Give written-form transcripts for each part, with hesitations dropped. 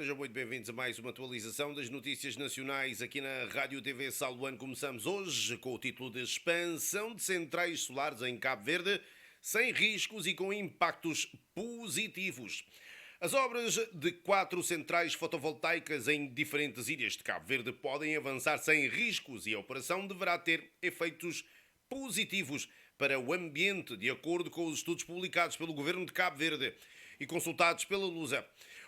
Sejam muito bem-vindos a mais uma atualização das notícias nacionais aqui na Rádio TV Saldoano. Começamos hoje com o título de Expansão de centrais solares em Cabo Verde, sem riscos e com impactos positivos. As obras de 4 centrais fotovoltaicas em diferentes ilhas de Cabo Verde podem avançar sem riscos e a operação deverá ter efeitos positivos para o ambiente, de acordo com os estudos publicados pelo Governo de Cabo Verde e consultados pela Lusa.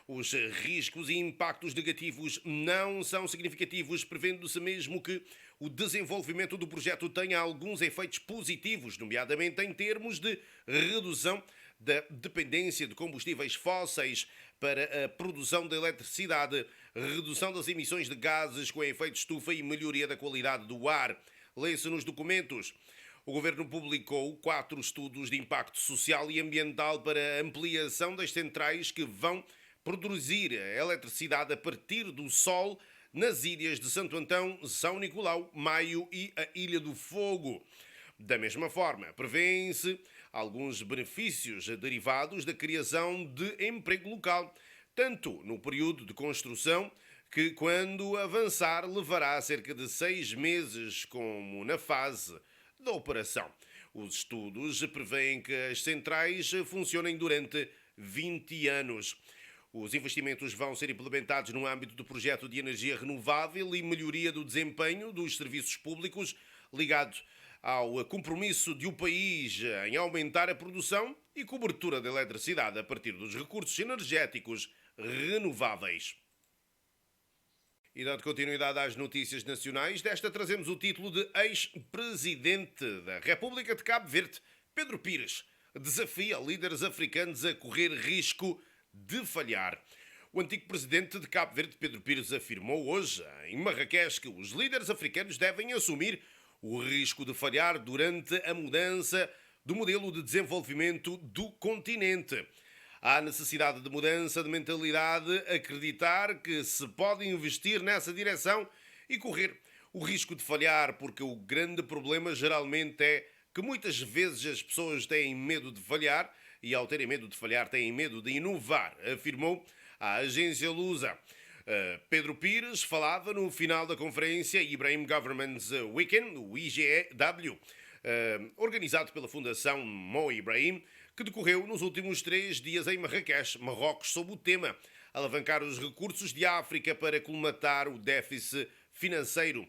Os riscos e impactos negativos não são significativos, prevendo-se mesmo que o desenvolvimento do projeto tenha alguns efeitos positivos, nomeadamente em termos de redução da dependência de combustíveis fósseis para a produção de eletricidade, redução das emissões de gases com efeito estufa e melhoria da qualidade do ar. Lê-se nos documentos. O Governo publicou 4 estudos de impacto social e ambiental para a ampliação das centrais que vão produzir a eletricidade a partir do sol nas ilhas de Santo Antão, São Nicolau, Maio e a Ilha do Fogo. Da mesma forma, prevêem-se alguns benefícios derivados da criação de emprego local, tanto no período de construção, que quando avançar levará cerca de 6 meses, como na fase da operação. Os estudos prevêem que as centrais funcionem durante 20 anos. Os investimentos vão ser implementados no âmbito do projeto de energia renovável e melhoria do desempenho dos serviços públicos, ligado ao compromisso de o país em aumentar a produção e cobertura de eletricidade a partir dos recursos energéticos renováveis. E dando continuidade às notícias nacionais, desta trazemos o título de Ex-Presidente da República de Cabo Verde, Pedro Pires, desafia líderes africanos a correr risco de falhar. O antigo presidente de Cabo Verde, Pedro Pires, afirmou hoje em Marrakech que os líderes africanos devem assumir o risco de falhar durante a mudança do modelo de desenvolvimento do continente. Há necessidade de mudança de mentalidade, acreditar que se pode investir nessa direção e correr o risco de falhar, porque o grande problema geralmente é que muitas vezes as pessoas têm medo de falhar e, ao terem medo de falhar, têm medo de inovar, afirmou a agência Lusa. Pedro Pires falava no final da conferência Ibrahim Governance Weekend, o IGEW, organizado pela Fundação Mo Ibrahim, que decorreu nos últimos 3 dias em Marrakech, Marrocos, sob o tema alavancar os recursos de África para colmatar o déficit financeiro.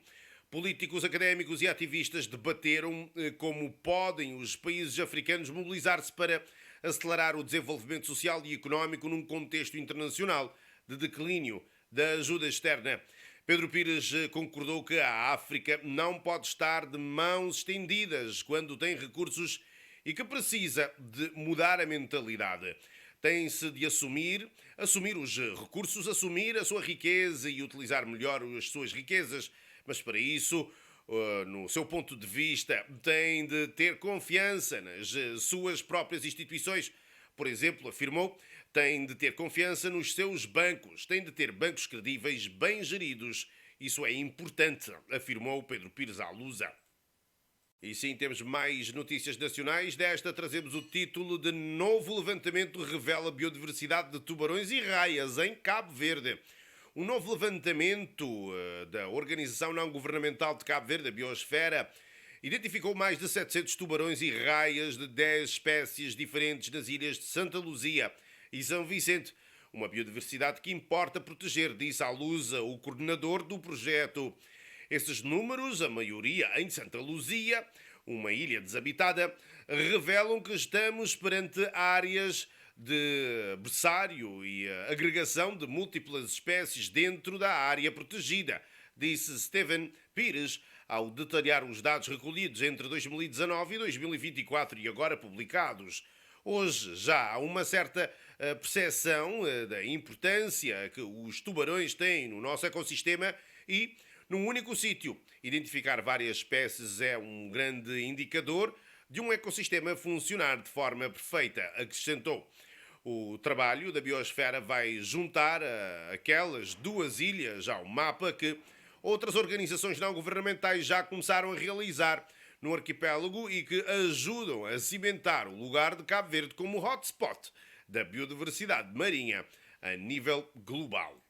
Políticos, académicos e ativistas debateram como podem os países africanos mobilizar-se para acelerar o desenvolvimento social e económico num contexto internacional de declínio da ajuda externa. Pedro Pires concordou que a África não pode estar de mãos estendidas quando tem recursos e que precisa de mudar a mentalidade. Tem-se de assumir os recursos, assumir a sua riqueza e utilizar melhor as suas riquezas, mas para isso, no seu ponto de vista, tem de ter confiança nas suas próprias instituições. Por exemplo, afirmou, tem de ter confiança nos seus bancos, tem de ter bancos credíveis bem geridos. Isso é importante, afirmou Pedro Pires à Lusa. E sim, temos mais notícias nacionais. Desta trazemos o título de Novo levantamento revela biodiversidade de tubarões e raias em Cabo Verde. Um novo levantamento da Organização Não-Governamental de Cabo Verde, a Biosfera, identificou mais de 700 tubarões e raias de 10 espécies diferentes nas ilhas de Santa Luzia e São Vicente. Uma biodiversidade que importa proteger, disse à Lusa o coordenador do projeto. Esses números, a maioria em Santa Luzia, uma ilha desabitada, revelam que estamos perante áreas de berçário e agregação de múltiplas espécies dentro da área protegida, disse Steven Pires ao detalhar os dados recolhidos entre 2019 e 2024 e agora publicados. Hoje já há uma certa percepção da importância que os tubarões têm no nosso ecossistema e, num único sítio, identificar várias espécies é um grande indicador de um ecossistema funcionar de forma perfeita, acrescentou. O trabalho da Biosfera vai juntar aquelas 2 ilhas ao mapa que outras organizações não-governamentais já começaram a realizar no arquipélago e que ajudam a cimentar o lugar de Cabo Verde como hotspot da biodiversidade marinha a nível global.